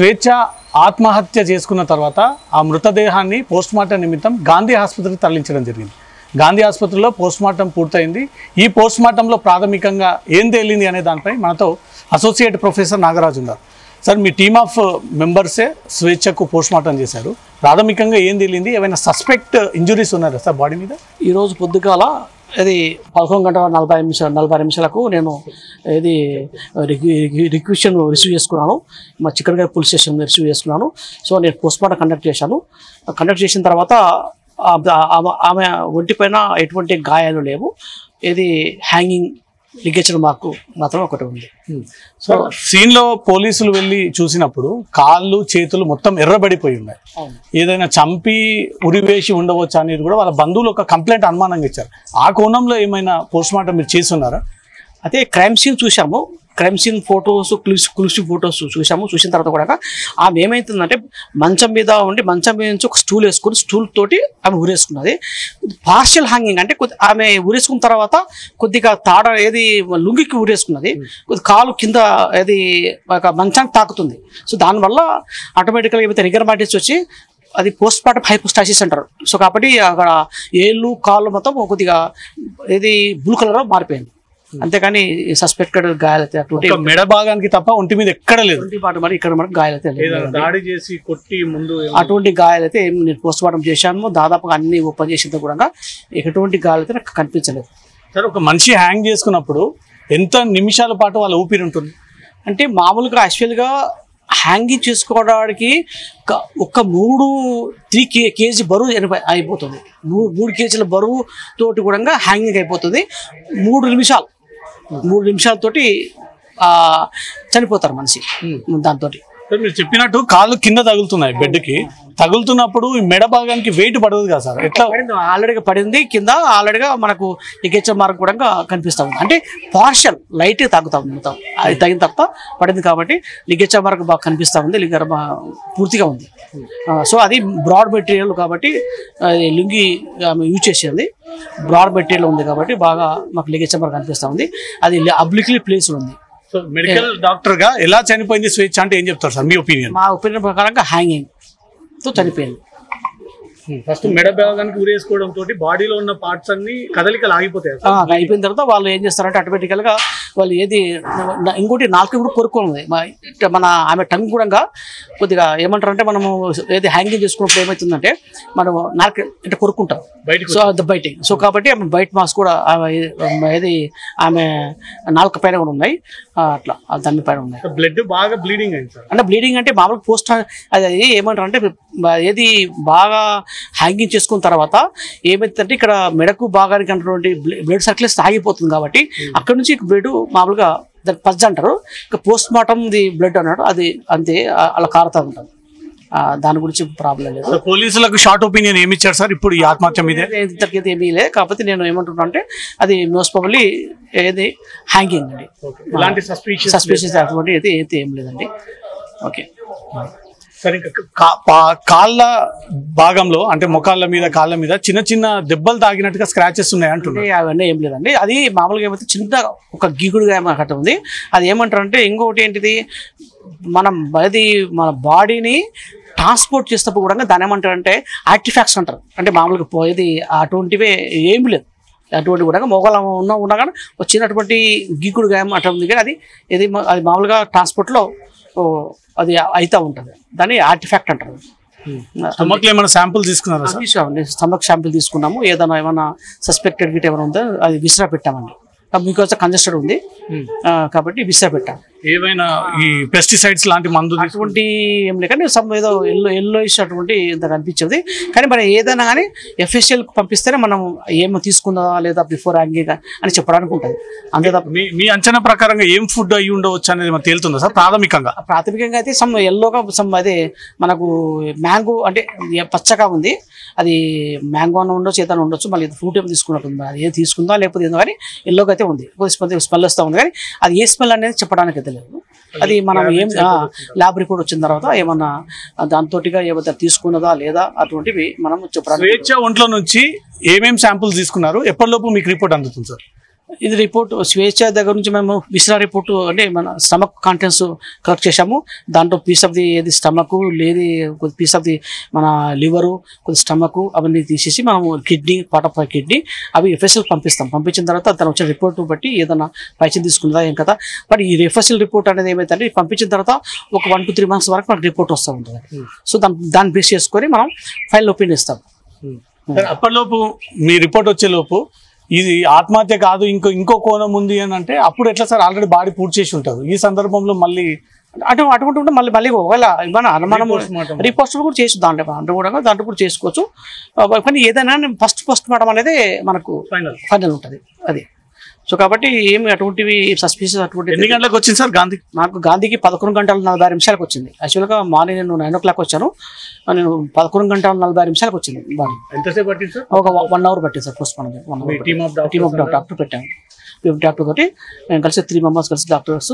స్వేచ్ఛ ఆత్మహత్య చేసుకున్న తర్వాత ఆ మృతదేహాన్ని పోస్ట్మార్టం నిమిత్తం గాంధీ ఆసుపత్రికి తరలించడం జరిగింది. గాంధీ ఆసుపత్రిలో పోస్ట్మార్టం పూర్తయింది. ఈ పోస్ట్మార్టంలో ప్రాథమికంగా ఏం తేలింది అనే దానిపై మనతో అసోసియేట్ ప్రొఫెసర్ నాగరాజు ఉన్నారు. సార్, మీ టీమ్ ఆఫ్ మెంబర్సే స్వేచ్ఛకు పోస్ట్మార్టం చేశారు. ప్రాథమికంగా ఏం తేలింది? ఏమైనా సస్పెక్ట్ ఇంజురీస్ ఉన్నారా సార్ బాడీ మీద? ఈరోజు పొద్దుగాల ఇది 11:40 నిమిషాలకు నేను ఇది రిక్వెషన్ రిసీవ్ చేసుకున్నాను. మా చిక్కడగాయ పోలీస్ స్టేషన్ రిసీవ్ చేసుకున్నాను. సో నేను పోస్ట్మార్టం కండక్ట్ చేశాను. కండక్ట్ చేసిన తర్వాత ఆమె ఒంటిపైన ఎటువంటి గాయాలు లేవు. ఇది హ్యాంగింగ్ లిగేచర్ మార్కు మాత్రం ఒకటి ఉంది. సో సీన్లో పోలీసులు వెళ్ళి చూసినప్పుడు కాళ్ళు చేతులు మొత్తం ఎర్రబడిపోయి ఉన్నాయి. ఏదైనా చంపి ఉరివేసి ఉండవచ్చు అనేది కూడా వాళ్ళ బంధువులు ఒక కంప్లైంట్ అనుమానంగా ఇచ్చారు. ఆ కోణంలో ఏమైనా పోస్ట్మార్టం మీరు చేస్తున్నారా? అదే క్రైమ్ సీన్ చూసాము. క్రైమ్ సీన్ ఫొటోస్ క్లూసివ్ ఫొటోస్ చూసాము. చూసిన తర్వాత కూడా ఆమె ఏమవుతుందంటే మంచం మీద ఉండి మంచం మీద నుంచి ఒక స్టూల్ వేసుకుని స్టూల్ తోటి ఆమె ఊరేసుకున్నది. పార్షియల్ హ్యాంగింగ్ అంటే ఆమె ఊరేసుకున్న తర్వాత కొద్దిగా ఏది లుంగికి ఊరేసుకున్నది. కొద్ది కాలు కింద ఏది మంచానికి తాకుతుంది. సో దానివల్ల ఆటోమేటిక్గా ఏమైతే రిగర్మాటిస్ వచ్చి అది పోస్ట్ మార్టం హైపోస్టాసిస్ అంటారు. సో కాబట్టి అక్కడ ఏళ్ళు కాళ్ళు మొత్తం కొద్దిగా ఏది బ్లూ కలర్ మారిపోయింది. అంతేకాని సస్పెక్టెడ్ గాయాలైతే అటువంటి మెడ భాగానికి తప్ప ఒంటి మీద ఎక్కడ లేదు. మరి ఇక్కడ మనకు గాయాలైతే దాడి చేసి కొట్టి ముందు అటువంటి గాయాలైతే నేను పోస్ట్ మార్టం చేశాను. దాదాపుగా అన్ని ఓపెన్ చేసిన కూడా ఎటువంటి గాయాలైతే నాకు కనిపించలేదు. సార్, ఒక మనిషి హ్యాంగ్ చేసుకున్నప్పుడు ఎంత నిమిషాల పాటు వాళ్ళ ఊపిరి ఉంటుంది? అంటే మామూలుగా యాక్చువల్గా హ్యాంగింగ్ చేసుకోవడానికి ఒక 3 కేజీ బరువు అయిపోతుంది. 3 కేజీల బరువు తోటి కూడా హ్యాంగింగ్ అయిపోతుంది. 3 నిమిషాలతోటి చనిపోతారు మనిషి దాంతో. మీరు చెప్పినట్టు కాళ్ళు కింద తగులుతున్నాయి. బెడ్కి తగులుతున్నప్పుడు ఈ మెడ భాగానికి వెయిట్ పడదు కదా సార్? ఎట్లా? ఆల్రెడీగా పడింది కింద. ఆల్రెడీగా మనకు లిగేచర్ మార్క్ కూడా కనిపిస్తూ ఉంది. అంటే పార్షల్ లైట్గా తాగుతాం మొత్తం. అది తగిన తప్ప పడింది కాబట్టి లిగేచర్ మార్క్ బాగా కనిపిస్తూ ఉంది. లిగర్ పూర్తిగా ఉంది. సో అది బ్రాడ్ మెటీరియల్ కాబట్టి లుంగి యూజ్ చేసేది బ్రాడ్ మెటీరియల్ ఉంది కాబట్టి బాగా మాకు లిగేచర్ మార్క్ కనిపిస్తూ ఉంది. అది అబ్లిక్లీ ప్లేస్ ఉంది. సో మెడికల్ డాక్టర్ గా ఎలా చనిపోయింది స్వేచ్ఛ అంటే ఏం చెప్తారు సార్ మీ ఒపీనియన్? మా ఒపీనియన్ ప్రకారంగా హ్యాంగింగ్ తో చనిపోయింది. ఫస్ట్ మెడ భాగానికి ఊరేసుకోవడం తోటి బాడీలో ఉన్న పార్ట్స్ అన్ని కదలికలు ఆగిపోతాయి. అయిపోయిన తర్వాత వాళ్ళు ఏం చేస్తారంటే ఆటోమేటికల్ గా వాళ్ళు ఏది ఇంకోటి నాలుగు కూడా కొరుక్కుంది. మన ఆమె టంగ్ కూడా కొద్దిగా ఏమంటారంటే మనము ఏది హ్యాంగింగ్ చేసుకున్నప్పుడు ఏమవుతుందంటే మనం నాలుగు అంటే కొరుక్కుంటాం సో బయట. సో కాబట్టి ఆమె బయట మాస్ కూడా ఏది ఆమె నాలుక పైన కూడా ఉన్నాయి. అట్లా దాని పైన ఉన్నాయి. బ్లడ్ బాగా బ్లీడింగ్ అయింది సార్. అంటే బ్లీడింగ్ అంటే మామూలుగా పోస్ట్ అది ఏమంటారు అంటే ఏది బాగా హ్యాంగింగ్ చేసుకున్న తర్వాత ఏమైతుందంటే ఇక్కడ మెడకు భాగానికి అన్నటువంటి బ్లడ్ సర్క్యులేషన్ ఆగిపోతుంది కాబట్టి అక్కడ నుంచి బ్లడ్ మామూలుగా దాన్ని పజ్జ అంటారు. ఇక పోస్ట్ మార్టం ది బ్లడ్ అన్నాడు అది అంతే అలా కారుతూ ఉంటుంది. దాని గురించి ప్రాబ్లం లేదు. పోలీసులకు షార్ట్ ఒపీనియన్ ఏమి ఇచ్చారు సార్ ఇప్పుడు ఈ ఆత్మహత్య మీద? ఇంతకైతే ఏమీ లేదు. కాకపోతే నేను ఏమంటున్నా అంటే అది మోస్ట్ ప్రాబబ్లీ ఏది హ్యాంగింగ్ అండి. సస్పిషియస్ అటువంటి అయితే ఏం లేదండి. ఓకే సరే, కాళ్ళ భాగంలో అంటే మొకాళ్ళ మీద కాళ్ళ మీద చిన్న చిన్న దెబ్బలు తాగినట్టుగా స్క్రాచెస్ ఉన్నాయి అంటున్నాయి. అవన్నీ ఏం లేదండి. అది మామూలుగా ఏమైతే చిన్న ఒక గీకుడుగా అక్కడ ఉంది. అది ఏమంటారు అంటే ఇంకొకటి ఏంటిది మన బాడీని ట్రాన్స్పోర్ట్ చేసేటప్పుడు కూడా దాని ఏమంటారంటే ఆర్టిఫాక్ట్స్ అంటారు. అంటే మామూలుగా పోయేది అటువంటివే ఏమి లేదు. అటువంటి కూడా మొగల ఉన్నా కానీ వచ్చినటువంటి గీకుడు గాయం అట్లా ఉంది. కానీ అది మామూలుగా ట్రాన్స్పోర్ట్లో అది అవుతూ ఉంటుంది. దాన్ని ఆర్టిఫాక్ట్ అంటారు. స్టమక్ లో ఏమైనా శాంపుల్ తీసుకున్నారా? స్టమక్ శాంపుల్ తీసుకున్నాము. ఏమైనా సస్పెక్టెడ్ గిట్ ఏమైనా ఉందో అది విసిరా పెట్టామండి. బికాజ్ కంజెస్టెడ్ ఉంది కాబట్టి విసిరా పెట్టాం. ఏమైనా ఈ పెస్టిసైడ్స్ లాంటి మందు అటువంటి ఏం లేక ఏదో ఎల్లోయిష్ అటువంటి ఇంత కనిపించేది. కానీ మరి ఏదైనా కానీ FSL పంపిస్తేనే మనం ఏమో తీసుకుందా లేదా బిఫోర్ హ్యాంగింగ్ అని చెప్పడానికి ఉంటుంది. అంతే తప్ప మీ అంచనా ప్రకారంగా ఏం ఫుడ్ అయ్యి ఉండవచ్చు అనేది మనకు తేలుతుందా సార్? ప్రాథమికంగా అయితే ఎల్లోగా అదే మనకు మ్యాంగో అంటే పచ్చగా ఉంది. అది మ్యాంగో అని ఉండొచ్చు, ఏదైనా ఉండొచ్చు. మళ్ళీ ఫ్రూట్ ఏమో తీసుకున్నట్టుంది. అది ఏం తీసుకుందా లేకపోతే ఏదో కానీ ఎల్లోగా అయితే ఉంది. స్మెల్ వస్తూ ఉంది. కానీ అది ఏ స్మెల్ అనేది చెప్పడానికి తెలియదు. అది మనం ఏం ల్యాబ్ రిపోర్ట్ వచ్చిన తర్వాత ఏమన్నా దాంతోటిగా ఏమైనా తీసుకున్నదా లేదా అటువంటివి మనం చెప్పడానికి. స్వేచ్ఛ ఒంట్లో నుంచి ఏమేమి శాంపుల్స్ తీసుకున్నారు? ఎప్పటిలోపు మీకు రిపోర్ట్ అందుతుంది సార్? ఇది రిపోర్ట్ స్వేచ్ఛ దగ్గర నుంచి మేము విసిరా రిపోర్ట్ అంటే మన స్టమక్ కంటెంట్స్ కలెక్ట్ చేసాము. దాంట్లో పీస్ ఆఫ్ ది ఏది స్టమక్ లేదు, కొద్ది పీస్ ఆఫ్ ది మన లివరు, కొద్ది స్టమక్ అవన్నీ తీసేసి మనము కిడ్నీ, పార్ట్ ఆఫ్ కిడ్నీ అవి ఎఫ్ఎస్ఎల్ పంపిస్తాం. పంపించిన తర్వాత తను వచ్చిన రిపోర్ట్ బట్టి ఏదైనా పైసలు తీసుకుందా ఏం కదా. బట్ ఈ ఎఫ్ఎస్ఎల్ రిపోర్ట్ అనేది ఏమైతే పంపించిన తర్వాత ఒక 1 to 3 months వరకు మనకు రిపోర్ట్ వస్తూ ఉంటుంది. సో దాన్ని బేస్ చేసుకొని మనం ఫైనల్ ఒపీనియన్ ఇస్తాం. అప్పటిలోపు మీ రిపోర్ట్ వచ్చే లోపు ఇది ఆత్మహత్య కాదు ఇంకో కోణం ఉంది అని అంటే అప్పుడు ఎట్లా సార్? ఆల్రెడీ బాడీ పూర్తి చేసి ఉంటారు. ఈ సందర్భంలో మళ్ళీ అటువంటి ఉంటే మళ్ళీ ఒకవేళ ఏమైనా అనుమానం రీపోస్ట్ కూడా చేసి దాంట్లో కూడా చేసుకోవచ్చు. కానీ ఏదైనా ఫస్ట్ మార్టం అనేది మనకు ఫైనల్ ఉంటుంది అది. సో కాబట్టి ఏమి అటువంటివి సస్పిషియస్ అటువంటి. ఎన్ని గంటలకు వచ్చింది సార్ గాంధీ? నాకు గాంధీకి 11:46 వచ్చింది. యాక్చువల్గా మార్నింగ్ నేను 9 o'clock వచ్చాను. నేను 11:46 వచ్చింది బాడీ. ఎంతసేపు పట్టింది సార్? ఒక 1 hour పట్టింది sir post mortem. Team of doctor పెట్టాను. డాక్టర్ తోటి మేము కలిసి 3 members కలిసి డాక్టర్స్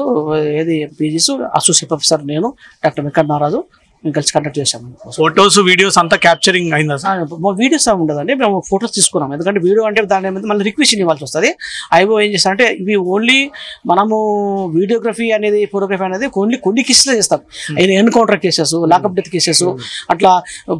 ఏది పీజీస్, అసోసియేట్ ప్రొఫెసర్ నేను, డాక్టర్ వెంకట నారాజు మేము కలిసి కండక్ట్ చేసాము. ఫొటోస్ వీడియోస్ అంతా క్యాప్చరింగ్ అయిందా సార్? వీడియోస్ ఉండదండి, మేము ఫొటోస్ తీసుకున్నాం. ఎందుకంటే వీడియో అంటే దాని మీద మళ్ళీ రిక్వెషన్ ఇవ్వాల్సి వస్తుంది. ఐఓ ఏం చేస్తారంటే ఇవి ఓన్లీ మనము వీడియోగ్రఫీ అనేది ఫోటోగ్రఫీ అనేది ఓన్లీ కొన్ని కేసులో చేస్తాం. Encounter cases, lockup death cases, అట్లా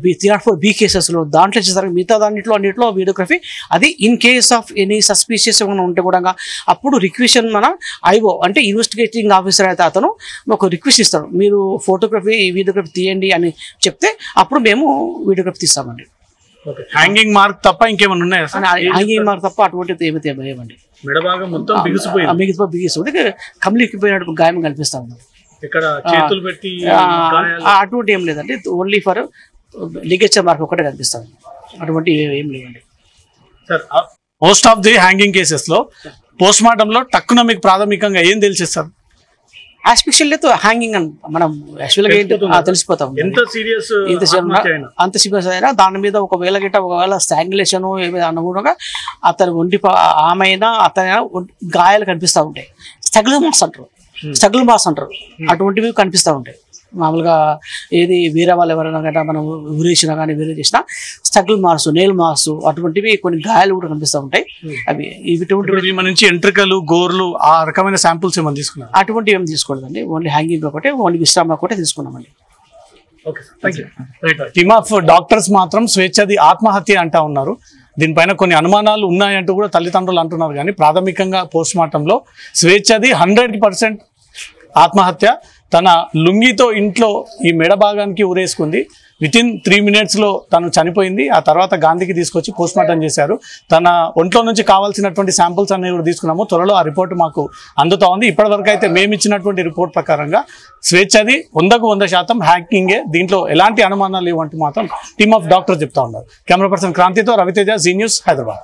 304B కేసెస్లో దాంట్లో చేస్తారు. మిగతా అన్నింటిలో వీడియోగ్రఫీ అది in case of any suspicious ఏమైనా ఉంటే కూడా అప్పుడు రిక్వెషన్ మన ఐఓ అంటే ఇన్వెస్టిగేటింగ్ ఆఫీసర్ అయితే అతను ఒక రిక్వెస్ట్ ఇస్తాడు, మీరు ఫోటోగ్రఫీ వీడియోగ్రఫీ తీయండి అని చెప్తే అప్పుడు మేము వీడియోగ్రఫీ తీస్తామండి. హ్యాంగింగ్ మార్క్ తప్ప ఇంకేమైనా ఉన్నాయా? హ్యాంగింగ్ మార్క్ తప్ప అటువంటిది ఏమైతే ఏమండి. మెడభాగం మొత్తం బిగిసిపోయి కమిలికిపోయినట్టు గాయం కనిపిస్తా ఉంది. అటువంటి ఏం లేదండి, ఓన్లీ ఫర్ లిగేచర్ మార్క్ ఒకటే కనిపిస్తుంది. అటువంటి ఏం లేవండి. Most of the hanging cases లో పోస్ట్ మార్టం లో టక్కున మీకు ప్రాథమికంగా ఏం తెలిసేస్తారు? ఆస్పిక్షల్ లేదు హ్యాంగింగ్ అని మనం యాక్చువల్గా ఏంటి తెలిసిపోతాం. ఎంత సీరియస్ అంత సీరియస్ అయినా దాని మీద ఒకవేళ స్టాంగులేషన్ ఏమైనా అనుగుణంగా అతను ఆమె అయినా అతను గాయాలు కనిపిస్తూ ఉంటాయి. స్ట్రగుల్ మార్క్స్ అంటారు. అటువంటివి కనిపిస్తూ ఉంటాయి. మామూలుగా ఏది వేరే వాళ్ళు ఎవరైనా కానీ మనం ఊరేసినా కానీ వేరే చేసినా స్ట్రగుల్ మార్క్స్, నెయిల్ మార్క్స్ అటువంటివి కొన్ని గాయాలు కూడా కనిపిస్తూ ఉంటాయి. అవి ఇటువంటి నుంచి ఎంట్రికలు, గోర్లు ఆ రకమైన శాంపుల్స్ ఏమైనా తీసుకున్నాం? అటువంటివి ఏమి తీసుకోలేదండి, ఓన్లీ హ్యాంగింగ్ ఒకటే, ఓన్లీ విశ్రామ ఒకటే తీసుకున్నామండి. టీమ్ ఆఫ్ డాక్టర్స్ మాత్రం స్వేచ్ఛది ఆత్మహత్య అంటా ఉన్నారు. దీనిపైన కొన్ని అనుమానాలు ఉన్నాయంటూ కూడా తల్లిదండ్రులు అంటున్నారు. కానీ ప్రాథమికంగా పోస్ట్ మార్టంలో స్వేచ్ఛది 100% ఆత్మహత్య. తన లుంగితో ఇంట్లో ఈ మెడ భాగానికి ఊరేసుకుంది. వితిన్ 3 minutes తను చనిపోయింది. ఆ తర్వాత గాంధీకి తీసుకొచ్చి పోస్ట్ మార్టం చేశారు. తన ఒంట్లో నుంచి కావాల్సినటువంటి శాంపుల్స్ అన్ని కూడా తీసుకున్నాము. త్వరలో ఆ రిపోర్ట్ మాకు అందుతా ఉంది. ఇప్పటివరకు అయితే మేము ఇచ్చినటువంటి రిపోర్ట్ ప్రకారంగా స్వేచ్ఛది 100% హ్యాకింగే. దీంట్లో ఎలాంటి అనుమానాలు లేవంటూ మాత్రం టీమ్ ఆఫ్ డాక్టర్స్ చెప్తా ఉన్నారు. కెమెరా పర్సన్ క్రాంతితో రవితేజ, జీ న్యూస్, హైదరాబాద్.